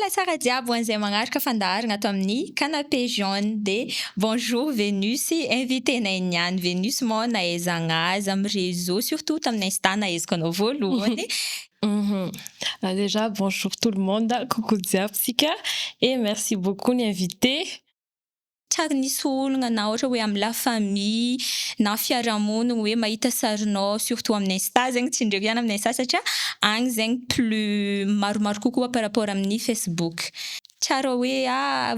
Mbola tsara jiaby ho an'izay magnaraka fandaharagna ato amin'ny canapé jaune de bonjour Vénus, invité-nay niany Vénus moa nahaizagna azy amin'ny réseau surtout tamin'ny Insta nahaizako anao voalohany. Mhm. Déjà, bonjour tout le monde, coucou Diapsika, et merci beaucoup de m'inviter. Tsara nisy ologna na ohatra hoe amin'ny la famille na fiarahamonina hoe mahita sarinao surtout amin'ny Insta zegny tsy indreo ihany amin'ny Insta satria agny zegny plus maromaro kokoa par rapport amin'ny Facebook. Tsara hoe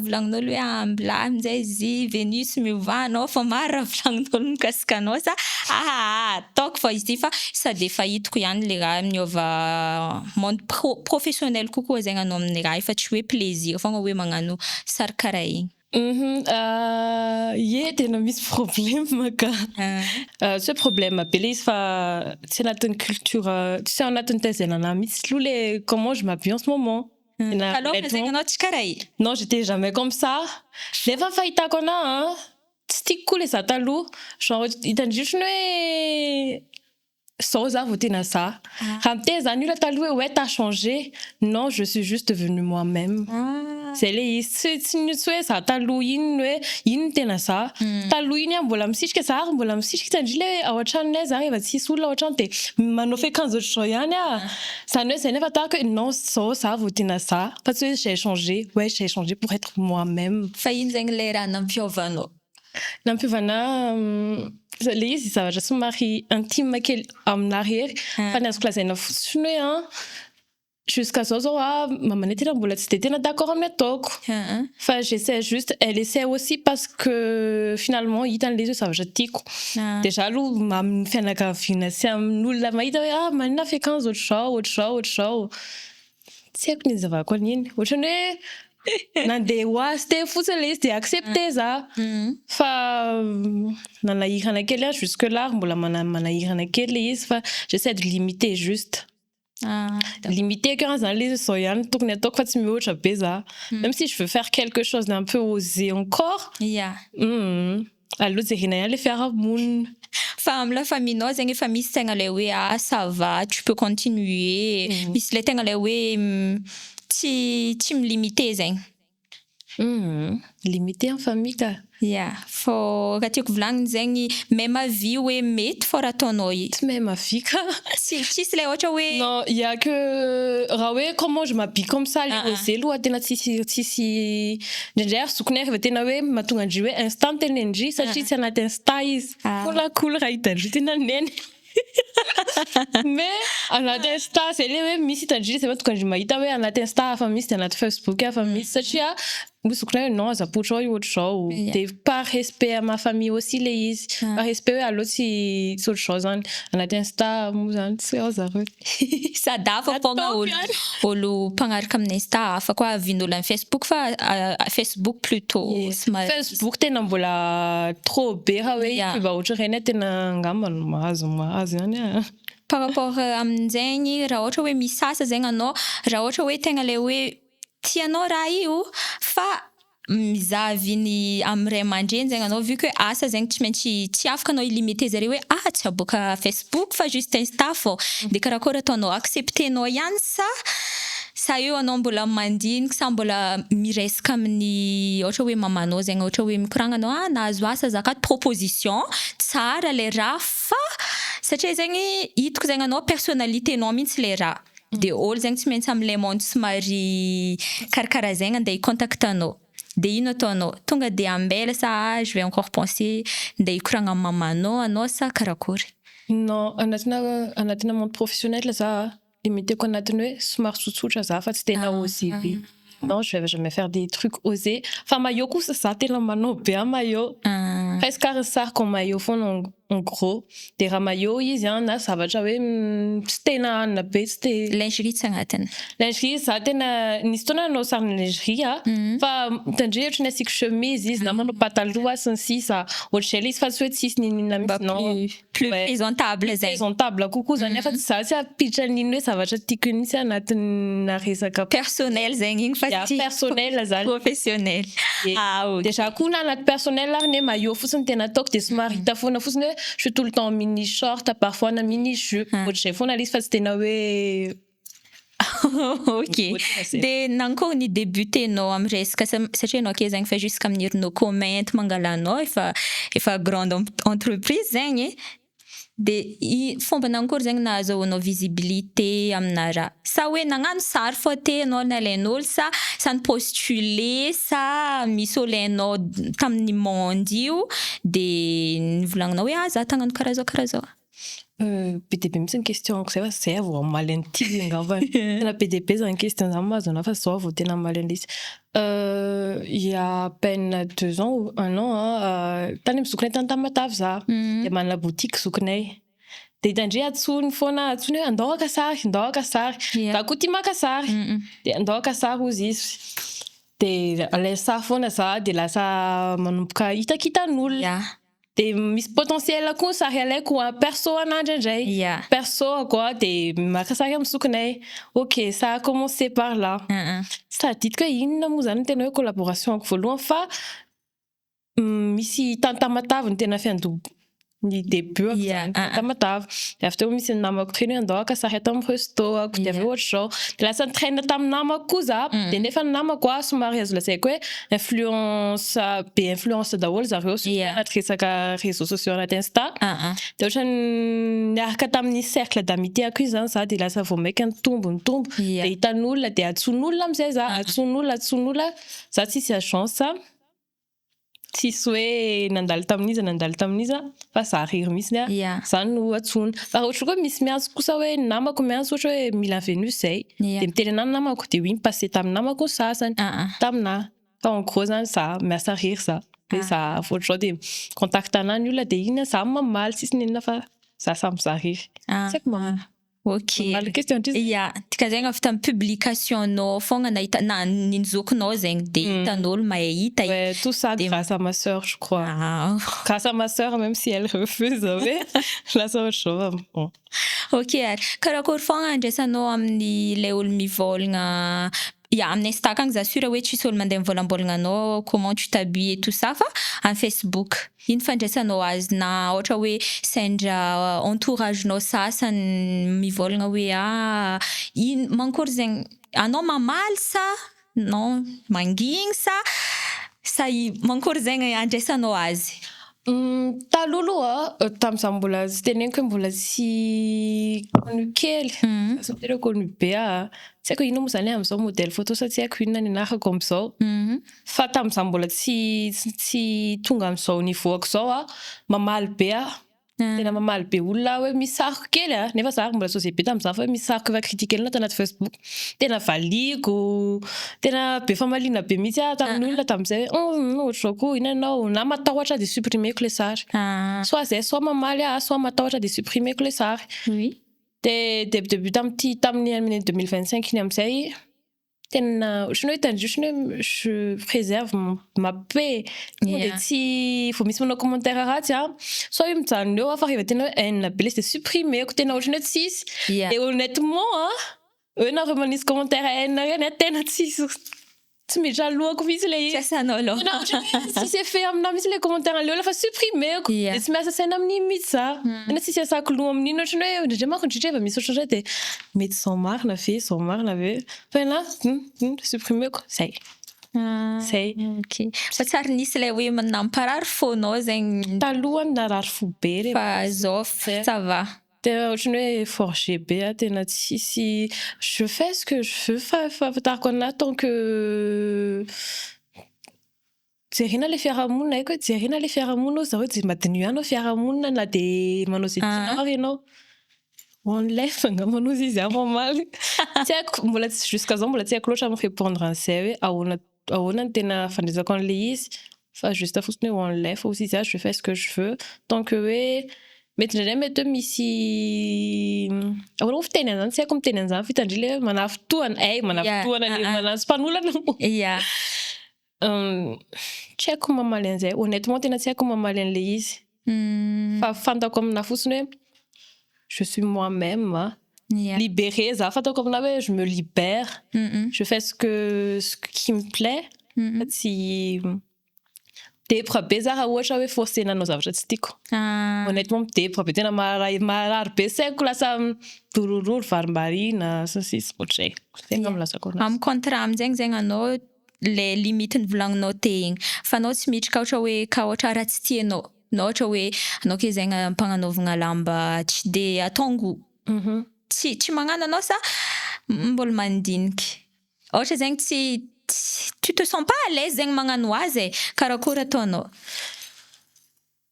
volagnin'olo hoe mbila amin'izay izy Vénus miova anao fa maro raha volagnin'olo mikasika anao sa ataoko fa izy ty fa sady efa hitako ihany le raha miova monde professionnel kokoa zegny anao amin'ny raha fa tsy hoe plaisir fogna hoe magnano sary karaha igny. Tena misy problème ka. Ce problème be le izy fa tsy anatin'ny culture, tsy anatin'ny taizanana mihitsy aloha le comment je m'habille en ce moment. Alors zegny anao tsy karaha igny. Non, j'étais jamais comme ça. Nefa fahitako anahy tsy tiako koa le za taloha, genre hitandritra hoe zao za vao tena za. Raha miteny zany io taloha hoe ouais t'as changé. Non, je suis juste devenue moi-même. C'est le izy tsy hoe za taloha iny hoe iny tena za. Taloha iny mbola misitrika za ary mbola misitrika tandrila hoe ao an-tranonay za efa tsisy olona ao an-trano de manao fiakanjo ohatr'izao ihany zany hoe zay nefa tahaka hoe non zao za vao tena za fa tsy hoe j'ai changé. Ouais, j'ai changé pour être moi-même. Fa ino zegny le raha nampiovanao? Nampiovana le izy zavatra somary intime kely amin'arrière fa ny azoko lazaina fotsiny hoe jusqu'à zao mamanay tena mbola tsy de tena d'accord amin'ny ataoko. Fa j'essaie juste, elle essaie aussi parce que finalement hitan'le izy zavatra tiako. Déjà aloha amin'ny fianakaviana sy amin'olona mahita hoe manana fiakanjo ohatr'izao. Tsy haiko ny zavako an'iny. Ohatrany hoe nandeha hoazy teo fotsiny le izy de accepté za. Fa nanahirana kely jusque là mbola manahirana kely le izy fa j'essaie de limiter juste. Limiter que zany le izy zao ihany tokony ataoko fa tsy mihoatra be za. Même si je veux faire quelque chose d'un peu osé encore. Allo jerena ihany le fiarahamonina. Fa amin'ny la famille-nao zegny efa misy tegna le hoe ça va, tu peux continuer. Misy le tegna le hoe tsy milimité zegny. Limité en famille ka. Fô raha tiako volagniny zegny même avis hoe mety fô raha ataonao tsy même avis ka. Tsisy le ohatra hoe non, il y a que raha hoe comment je m'habille comme ça le osé loha tena tsisy ndraindray zokony rehefa tena hoe mahatonga andry hoe instant tena indry satria tsy anaty Insta izy. Cool raha hitandry tena neny. Mais anaty Insta c'est le hoe misy hitandry zay mahatonga andry mahita hoe anaty Insta fa misy de anaty Facebook fa misy satria zokony non azapotra io ohatr'izao de par respect à ma famille aussi le izy par respect hoe allo tsy ohatr'izao zany anaty Insta moa zany tsy ao zareo sadafa fogna olo mpagnaraka amin'ny Insta hafa koa avian'olo amin'ny Facebook fa Facebook plutôt Facebook tena mbola trop be raha hoe mba ohatra reny tena angamba mahazo ihany par rapport amin'izegny raha ohatra hoe misasa zegny anao raha ohatra hoe tegna le hoe tianao raha io fa mizaviny amin'ny ray aman-dreny zegny anao vu que asa zegny tsy maintsy tsy afaka anao ilimité zareo hoe tsy aboaka Facebook fa juste Insta fô de karakory ataonao acceptenao ihany sa eo anao mbola mandinika sa mbola miresaka amin'ny ohatra hoe mamanao zegny ohatra hoe mikoragna anao nahazo asa zakato proposition tsara le raha fa satria zegny hitako zegny anao personnalité-nao mihitsy le raha de olo zegny tsy maintsy am'le monde somary karakaraha zegny andeha contactanao de ino ataonao tonga de ambela sa je vais encore penser andeha hikoragna amin'ny mamanao anao sa karakory? Non, anatina monde professionnel za limité ko anatiny hoe somary tsotsotra za fa tsy tena osé be. Non, je vais jamais faire des trucs osés. Fa maillot kosa za tena manao be maillot. Presque sar comme maillot fond en gros. De raha maillot izy na zavatra hoe tsy tena anna be tsy de lingerie tsy agnatiny. Lingerie za tena nisy fotoana nanao sarina lingerie fa tandreny ohatra ny asiako chemise izy na manao pataloha sy ny sisa ohatr'izay izy fa tsy hoe tsisy ninina plus présentable zegny. Présentable kokoa zany nefa za tsy apiditra n'ino hoe zavatra tiako nisy anatina resaka personnel zegny igny fa tsy personnel zany professionnel. Déjà koa na anaty personnel ary ne maillot fotsiny tena ataoko de somary hita foana fotsiny hoe je suis tout le temps en mini short parfois na mini jupe ohatr'izay foana izy fa tsy tena hoe Ok. De nankory ny débutenao amy resaka satria anao ke zegny fa jusque amin'ny herinao comment mangalanao efa grande entreprise zegny e. De fomba nankory zegny nahazoanao visibilité amina raha? Sa hoe nagnano sary fô te anao nalain'olo sa nipostuler sa misy olo hainao tamin'ny monde io de nivolagnanao hoe za ta hagnano karaha zao. Be dia be mihitsy ny question ko zay fa zay vao hamaly an'ity angambany. Tena be dia be zany question zany mahazo anahy fa zao vao tena hamaly an'izy. Il y a à peine 2 ans ou 1 an tany amin'ny zokinay tany Tamatave za. De manana boutique zokinay. De hitandre atsony foana atsony hoe andao haka sary. Za koa tia maka sary. De andao haka sary hozy izy. De alay sary foana za de lasa manomboka hitakitan'olona. De misy potentiel koa sary alaiko perso an'andro indray. Perso quoi de maka sary amin'ny zokinay. Ok, ça a commencé par là. Ça dit que inona moa zany tena hoe collaboration ko voalohany fa misy tany Tamatave ny tena ny début Tamatave. De avy teo misy namako treny andao haka sary ato amin'ny resto de avy eo ohatra zao. De lasa nitraîne tamin'ny namako koa za. De nefa ny namako somary azo lazaiko hoe influence daholo zareo anaty resaka réseaux sociaux anaty Insta. De ohatra niaraka tamin'ny cercle d'amitié ako zany za de lasa vao maika nitombo. De hitan'olona de atson'olona amizay za atson'olona za tsisy agence. Tsisy hoe nandalo tamin'iza fa za rery mihitsy zany no atsona. Fa ohatra koa misy miantso kosa hoe namako miantso ohatra hoe mila Vénus zay de miteny anahy namako de oui mipasser tamin'ny namako sasany taminahy. Fa en gros zany za miasa rery za. De za ohatra zao de contact anahy ny olona de iny za mamaly tsisy nenina fa za samy za rery. Tsy haiko mamaly. Ok. Tika zegny avy tamin'ny publication-nao fogna nahita ny zokinao zegny de hitan'olo mahay hita. Ouais, tout ça grâce à ma sœur, je crois. Grâce à ma sœur, même si elle refuse, là ça autre chose. Bon. Ok, karakory fogna andraisanao amin'ny le olo mivolagna amin'ny Insta akagny za sûre hoe tsisy olo mandeha mivolambolagna anao comment tu t'habilles et tout ça fa amin'ny Facebook ino fandraisanao azy na ohatra hoe sendra entourage-nao sasany mivolagna hoe ino mankory zegny anao mamaly sa non mangigny sa mankory zegny andraisanao azy? Taloha tam'za mbola tsy teneniko hoe mbola tsy connu kely sy tena connu be tsy haiko ino moa zany am'zao modèle photo sa tsy haiko inona ny anarako am'zao fa tam'za mbola tsy tonga am'zao niveau ako zao mamaly be tena mamaly be olona hoe misariko kely nefa za mbola tsy osé be tam'za fa misariko efa critique elina tanaty Facebook tena valiko tena be famaliana be mihitsy tamin'ny olona tam'zay ohatra zao koa inanao na matahotra de supprimeko le sary soit zay soit mamaly soit matahotra de supprimeko le sary de début tamin'ny 2025 iny am'zay tena ohatrany hoe tandrosiny hoe je préserve ma paix de tsy vao misy manao commentaire ratsy soit io mijanona eo fa rehefa tena hoe haine be lesy de supprimeko tena ohatrany hoe tsisy et honnêtement hoe nareo manisy commentaire haine reny tena tsisy tsy miditra lohako mihitsy le izy asanao aloha tsy c'est fait aminahy mihitsy le commentaire le olo fa supprimeko de tsy miasa saina amin'iny mihitsy za tena tsy asako loha amin'iny ohatrany hoe ndrindray manko indrindra efa misy ohatrany de mety zao marina ve fa na supprimeko zay fa tsary nisy le hoe namparary fonao zegny taloha narary fo be re fa zao ça va tena ohatrany hoe forgé be tena tsisy je fais ce que je veux fa fahafantarako anahy tant que jerena le fiarahamonina haiko hoe jerena le fiarahamonina za hoe je madiniho anao fiarahamonina na de manao zay tianao ianao one life manao izy mamaly tsy haiko mbola jusqu'à zao mbola tsy haiko loatra répondre an'izay hoe ahoana ny tena fandraisako an'le izy fa juste fotsiny hoe one life aussi izy je fais ce que je veux tant que hoe mety ndraindray mety hoe misy ahoana ho fiteny an'izany tsy haiko miteny an'izany fitandry le manafotoana manasy mpanolana tsy haiko mamaly an'izay honnêtement tena tsy haiko mamaly an'le izy fa fantako aminahy fotsiny hoe je suis moi-même libérée za fantako aminahy hoe je me libère je fais ce qui me plaît tsy Mitebra be za raha ohatra hoe forcena anao zavatra tsy tiako. Honnêtement mitebra be tena marary be saiko lasa dorororo varimbarina sisy ohatray. Tegna milazako anazy. Am contrat am'zegny zegny anao le limite volagninao te igny fa anao tsy miditra ka ohatra raha tsy tianao na ohatra hoe anao ke zegny ampagnanaovagna lamba tsy de atao-goût. Tsy magnano anao sa mbola mandiniky. Ohatra zegny tsy tu te sens pas à l'aise zegny magnano azy karakory ataonao?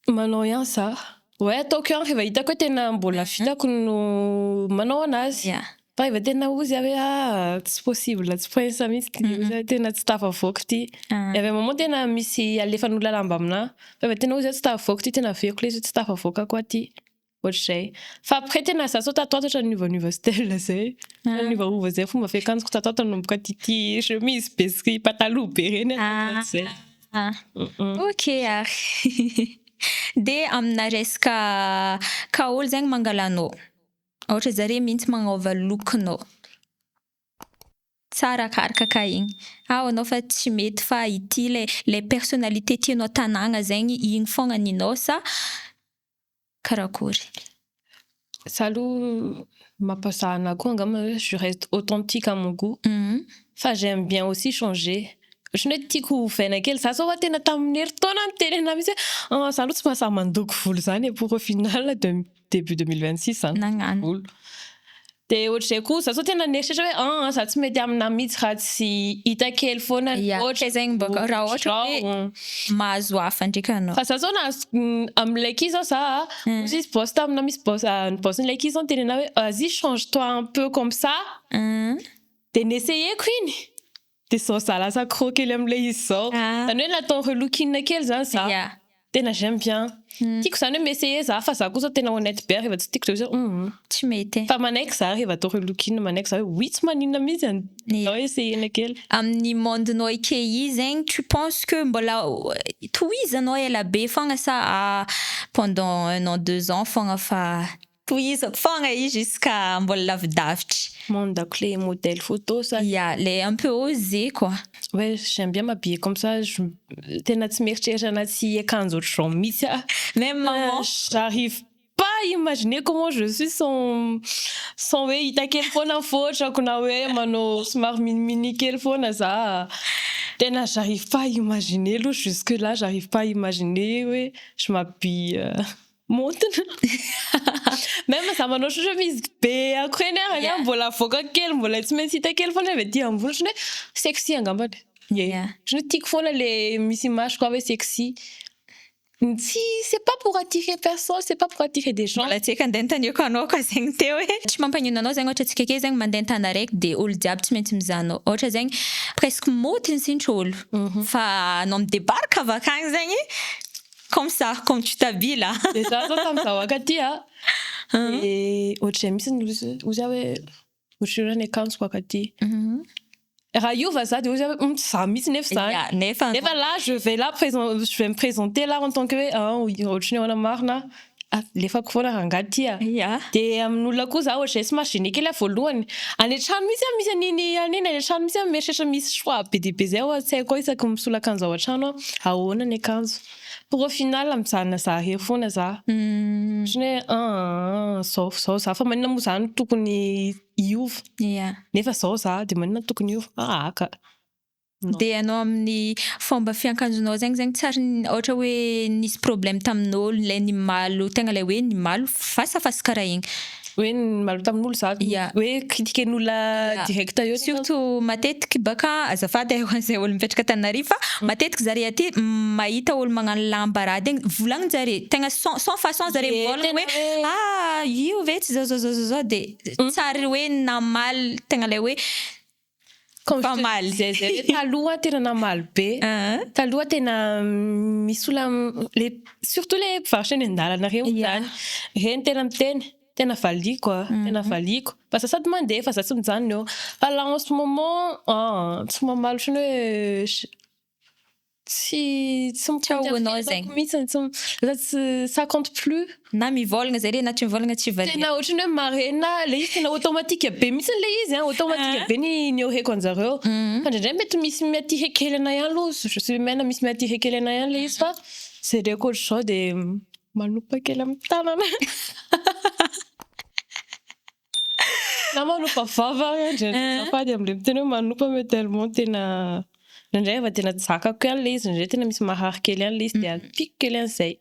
Manao ihany za. Ouais, ataoko ihany rehefa hitako hoe tena mbola vitako no manao anazy. Yeah. Fa rehefa tena ozy hoe tsy possible, tsy prince mihitsy tena tsy tafavoaka ty. Avy amy moment tena misy alefan'olona lamba aminahy. Fa rehefa tena ozy tsy tafavoaka ty tena aveko le izy tsy tafavoaka koa ty. Ohatr'izay. Fa après tena za sao tatotatra niova style zay. Niova zay fomba fiakanjoko tatota nomboka ty chemise be sy pataloha be reny zay. Ok ary. De amina resaka ka olo zegny mangala anao. Ohatra zare mihitsy magnova look-nao. Tsara karaka ka igny. Anao fa tsy mety fa ity le personnalité tianao tanàgna zegny igny fogna ninao sa karakory? Ça aloha mampasaha anahy koa angamba je reste authentique à mon goût. Fa j'aime bien aussi changer. Ohatran'ny hoe tiako vaina kely za sao tena tamin'ny heritaona teny anahy mihitsy hoe za aloha tsy mahasahy mandoko volo zany pour au final début 2026 nagnano volo. De ohatr'izay koa za sao tena nieritreritra hoe za tsy mety aminahy mihitsy raha tsy hita kely foana ohatra zegny mbaka raha ohatra hoe mahazo hafa ndraika anao. Fa za sao am'ilay qui zao za ozy izy boss taminahy misy bossin'ilay qui zao teny anahy hoe vas-y change-toi un peu comme ça. De n'essayeko iny. De sao za lasa accro kely am'le izy zao. Zany hoe natao relooking kely zany za. Tena j'aime bien. Tiako zany hoe m'essayer za fa za koa zao tena honnête be rehefa tsy tiako zao tsy mety. Fa manaiky za rehefa atao relooking manaiky za hoe oui tsy maninona mihitsy za essayena kely. Amin'ny monde-nao IKI zegny tu penses que mbola tohizanao ela be fogna sa pendant 1 an 2 ans fogna fa tohizako fogna izy jusqu'à mbola lavidavitra. Mandako le modèle photo ça. Les un peu osé quoi. Ouais, j'aime bien m'habiller comme ça. Tena tsy mieritreritra anaty akanjo ohatr'izao mihitsy. Même maman. J'arrive pas à imaginer comment je suis sans hoe hita kely foana fotrako na hoe manao somary mini kely foana za. Tena j'arrive pas à imaginer aloha jusque là j'arrive pas à imaginer hoe je m'habille montina. Même ça manao chemise be akory eny mbola avoaka kely mbola tsy maintsy hita kely foana avy aty ambony ohatrany hoe sexy angambany. Je tiako foana le misy image quoi hoe sexy. C'est pas pour attirer personne, c'est pas pour attirer des gens. Mbola tsika andeha taniako anao koa zegny teo hoe tsy mampanino anao zegny ohatra tsika ke zegny mandeha tany araiky de olo jiaby tsy maintsy mizaha anao. Ohatra zegny presque motiny sinitry olo. Fa anao midebarka avy akagny zegny comme ça, comme tu t'habilles là. Et ça tam'zaho akaty et ohatr'izay mihitsy ozy hoe ohatr'ireo ny akanjo ko akaty. Raha iova za de ozy hoe za mihitsy nefa zany. Nefa là je vais me présenter là en tant que ohatrany ahoana marina lefako foana rangaty de amin'olona koa za ohatr'izay tsy machine kely voalohany any an-trano mihitsy misy aniny any an-trano mihitsy mieritreritra misy choix be dia be zay tsy haiko isaky misolo akanjo ao an-trano ahoana ny akanjo pour au final mijanona za hery foana za. Ohatrany hoe zao za fa manina moa zany tokony hiova. Nefa zao za de manina tokony hiova aka. De anao amin'ny fomba fiakanjonao zegny tsary ohatra hoe nisy problème tamin'olo le nimaly tegna le hoe nimaly fasafasa karaha igny. Hoe nimaly tamin'olo za hoe critiquen'olona direct eo. Surtout matetiky baka azafady zay olo mipetraka Antananarivo fa matetiky zare aty mahita olo magnano lamba raha de volagnin-jare tegna sans façon zare mivolagna hoe io ve tsy zao de tsary hoe namaly tegna le hoe pas mal. Taloha tena namaly be. Taloha tena misy olona surtout les mpivarotra eny an-dalana reo zany. Reny tena miteny tena valiko tena valiko. Fa za sady mandeha fa za tsy mijanona eo. Fa là en ce moment tsy mamaly ohatrany hoe tsy Tsahoanao zegny. mihitsy ça compte plus. Na mivolagna zare na tsy mivolagna tsy valia. Tena ohatrany hoe marena le izy tena automatique be mihitsy le izy automatique be ny oreko anjareo fa ndraindray mety misy miaty kely anay ihany aloha je suis mena misy miaty kely anay ihany le izy fa zareko ohatr'izao de manopa kely amin'ny tanana na manopa vava ndraindray am'le miteny hoe manopa mais tellement tena ndraindray efa tena zakako ihany le izy ndraindray tena misy mahary kely ihany le izy de apiko kely an'izay.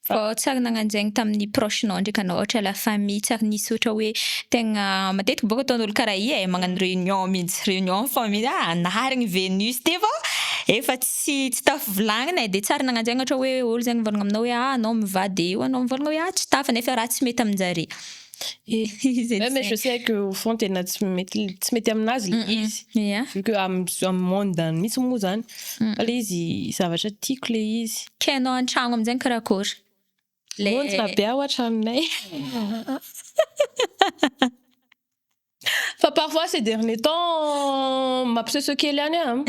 Fa tsara nagnanjaigny tamin'ny proche-nao ndraiky anao ohatra la famille tsara nisy ohatra hoe tegna matetiky bôka ataon'olo karaha i magnano réunion mihitsy réunion famille naharigny Vénus ty fô efa tsy tafivolagnina de tsara nagnanjaigny ohatra hoe olo zegny mivolagna aminao hoe anao mivady io anao mivolagna hoe tsy tafa nefa raha tsy mety aminjare. Mais je sais que au fond tena tsy mety aminazy le izy vu que amin'ny monde misy moa zany fa le izy zavatra tiako le izy. Ke anao an-tragno amin'izay karakory? Monjy be ao an-tranonay. Fa parfois ces derniers temps mampiseho kely ihany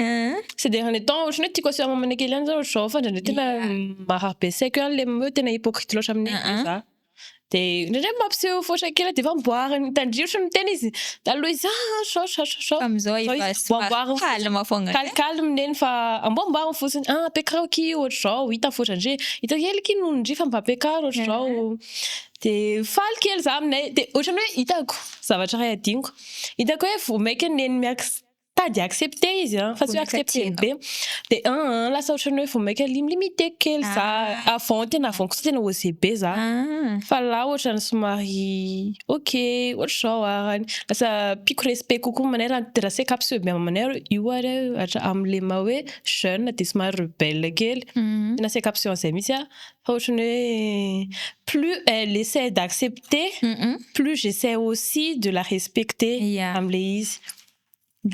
ces derniers temps ohatrany hoe tiako aseho mamana kely ihany zao ohatr'izao fa ndraindray tena mahary be saiko ihany le hoe tena hypocrite loatra aminay za de ndraindray mampiseho foatra kely de famboariny tandrivitra miteny izy taloha izy sao am'izao efa calme fogna calme neny fa amboamboariny fotsiny ampiakarao ky ohatr'izao hita foatra ndre hita kely ky nondry fa mba ampiakaro ohatr'izao de faly kely za aminay de ohatrany hoe hitako zavatra ray adiniko hitako hoe vomaika neny tady accepter izy fa tsy accepter be de lasa ohatrany hoe vomaika limité kely za avant tena avant kosa tena osé be za fa là ohatrany somary ok ohatr'izao arany lasa piko respect kokoa manay raha sekapseo be amanay io ary am'le ma hoe jeune de somary rebelle kely tena sekapseo an'izay mihitsy fa ohatrany hoe plus elle essaie d'accepter plus j'essaie aussi de la respecter am'le izy.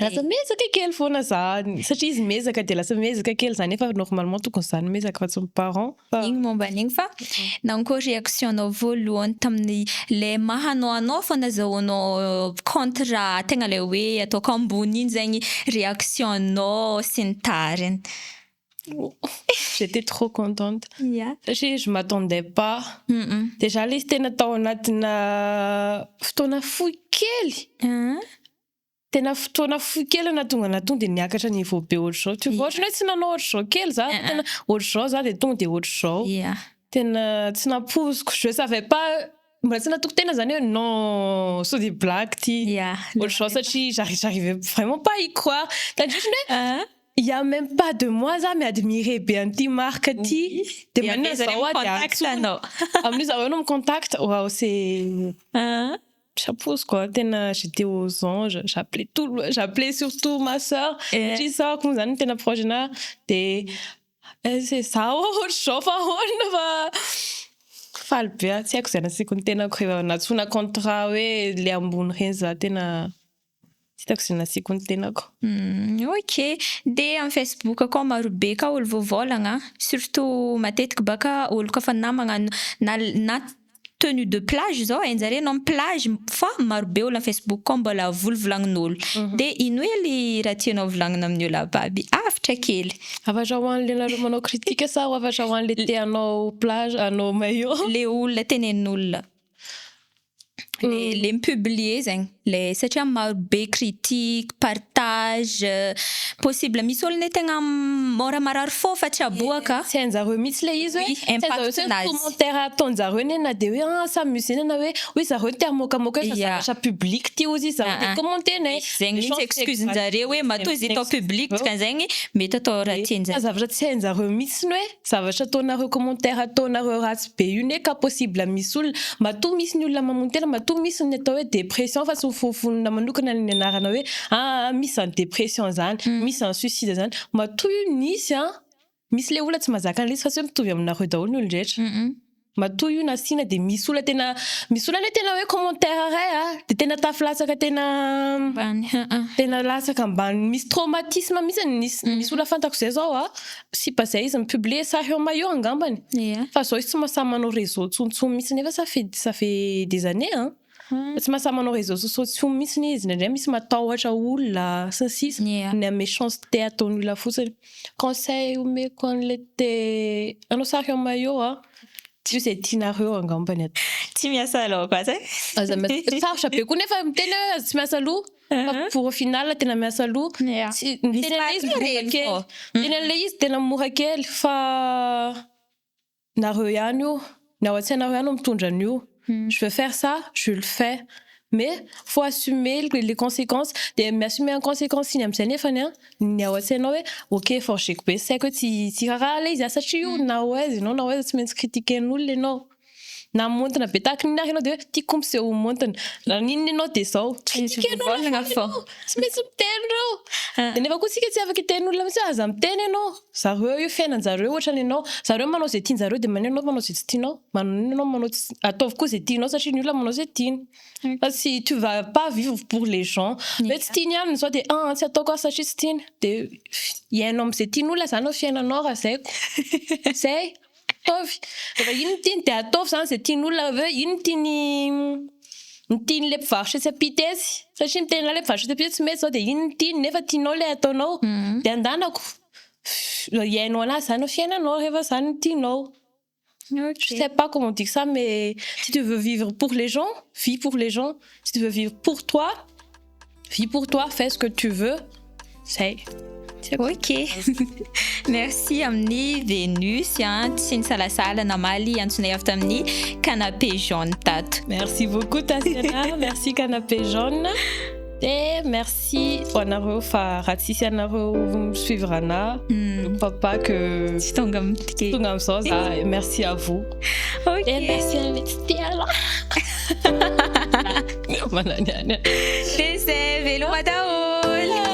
Lasa mezaka kely foana za satria izy mezaka de lasa mezaka kely zany efa normalement tokony zany mezaka fa tsy my parent igny momba an'igny fa nankory réactionnao voalohany tamin'ny le mahanao anao fa nazahoanao contrat tegna le hoe ataoko ambony iny zegny réactionnao sy ny tariny. J'étais trop contente. Satria je m'attendais pas. Déjà le izy tena tao anatina fotoana fohy kely. Tena fotoana fohy kely natonga de niakatra niveau be ohatr'izao tu vois ohatrany hoe tsy nanao ohatr'izao kely za tena ohatr'izao za de tonga de ohatr'izao tena tsy nampoziko je savais pas mbola tsy natoko tena zany hoe non so des blagues ty ohatr'izao satria j'arrivais vraiment pas y croire tandritra hoe il y a même pas 2 mois za mi-admirer be an'ity marque ty de maintenant zao amin'io za anao mi-contact wow c'est chapeau quoi tena j'étais aux anges j'appelais surtout ma sœur j'ai ça comme zany tena proche na de c'est ça ohatr'izao fa hoana fa faly be tsy haiko zany asiko ny tenako natsona contrat hoe le ambony reny za tena tsy hitako zany asiko ny tenako. Ok de amin'ny Facebook akao maro be ka olo voavolagna surtout matetiky baka olo kafa namagna na tenue de plage zao hainjare anao plage fa maro be olo Facebook koa mbola volagnin'olo de ino hely raha tianao volagnina amin'ny olo ababy afatra kely afatra ho an'le nareo manao kritika sa afatra ho an'le te anao plage anao maillot le olona tenenin'olona le mipublier zegny le satria maro be critique partage possible misy olona tegna mora marary fô fa tsy aboaka tsy hainjareo mihitsy le izy hoe commentaire ataonjareo nena de hoe s'amuser nena hoe zareo te hamokamoka fa zavatra public ty ozy zareo te commenter nay zegny mihitsy excuse-njareo hoe matoa izy atao public ka zegny mety atao raha tianjareo zavatra tsy hainjareo mihitsy hoe zavatra ataonareo commentaire ataonareo ratsy be io ne ka possible misy olona matoa misy ny olona mamono tena matoa misy ny atao hoe dépression fa tsy mifofonina manokana ny anarana hoe misy en dépression zany misy en suicide zany matoa io nisy misy le olona tsy mazaka an'le izy fa tsy hoe mitovy aminareo daholo ny olon-drehetra matoa io nasina de misy olona ne tena hoe commentaire ray de tena tafilatsaka tena latsaka ambany misy traumatisme misy olona fantako zay zao si pas zay izy mipublier sary eo maillot angambany fa zao izy tsy mahasahy manao réseau tsontsony mihitsy nefa ça fait des années tsy mahasahy manao réseaux sociaux tsy ho mihitsiny izy ndraindray misy matahotra olona sy ny sisa ny ame méchanceté ataony olona fotsiny conseil omeko an'le te anao sary eo maillot tsy izay tianareo angambany ato tsy miasa laoka zay sarotra be koa nefa miteny hoe tsy miasa loha fa pour au final tena miasa loha teny an'le izy tena mora kely fa nareo ihany io na ao an-tsainareo ihany mitondra an'io je veux faire ça je le fais mais faut assumer les conséquences de m'assumer en conséquence iny am'izay nefany ny ao an-tsainao hoe ok forgeko be saiko hoe tsy karaha le izy satria io na oaizy ianao na oaizy tsy maintsy critiquer n'olona ianao na montina be tahaka ninary ianao de hoe tiako kompiseho montina na ninona ianao de zao critiquen'olona tsy maintsy miteny reo de nefa koa tsika tsy afaka iten'olona mihitsy aza miteny ianao zareo io fiainan-jareo ohatrany ianao zareo manao zay tian-jareo de manao manao zay tsy tianao manao manao ataovy koa zay tianao satria ny olona manao zay tiany fa si tu vas pas vivre pour les gens mais tsy tiany ihany zao de tsy ataoko satria tsy tiany de iainao am'izay tian'olona zany ao fiainanao raha zaiko zay ataovy rehefa ino ny tiany de ataovy zany zay tian'olona aveo ino ny tiany le mpivarotra tsy ampitesy satria miteny le mpivarotra tsy ampitesy tsy mety zao de ino ny tiany nefa tianao le ataonao de andanako iainao anazy zany ao fiainanao rehefa zany ny tianao. Je sais pas comment dire ça mais si tu veux vivre pour les gens vis pour les gens si tu veux vivre pour toi vis pour toi fais ce que tu veux c'est ok merci amin'ny Vénus sy ny salasala namaly antsonay avy tamin'ny canapé jaune tato merci beaucoup Tatiana merci canapé jaune et merci anareo fa raha tsisy anareo suivre ana je crois pas que tonga am'izao za merci à vous ok et merci à Tiala Dese veloma daholo